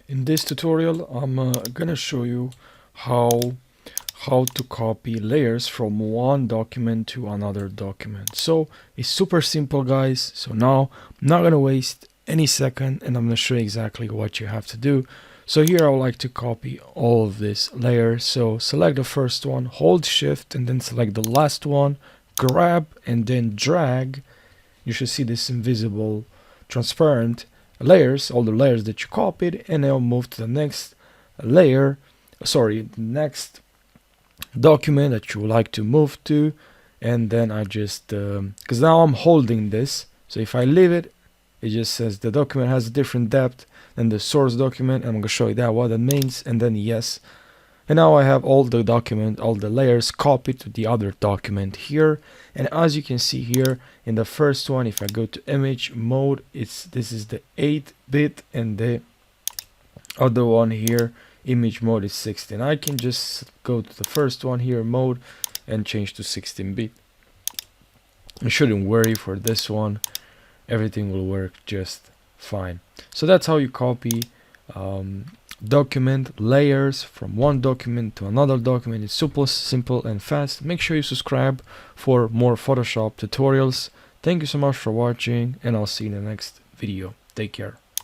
In this tutorial, I'm gonna show you how to copy layers from one document to another document. So it's super simple, guys. So now I'm not gonna waste any second, and I'm gonna show you exactly what you have to do. So here I would like to copy all of this layers. So select the first one, hold shift, and then select the last one, grab, and then drag. You should see this invisible transparent layers, all the layers that you copied, and now move to the next layer, next document that you would like to move to. And then I just because now I'm holding this, so if I leave it, it just says the document has a different depth than the source document. I'm gonna show you that what that means, and then yes. And now I have all the document, all the layers copied to the other document here. And as you can see here in the first one, if I go to image mode, this is the 8-bit, and the other one here, image mode, is 16. I can just go to the first one here, mode, and change to 16-bit. You shouldn't worry for this one. Everything will work just fine. So that's how you copy document layers from one document to another document. It's super simple and fast. Make sure you subscribe for more Photoshop tutorials. Thank you so much for watching, and I'll see you in the next video. Take care.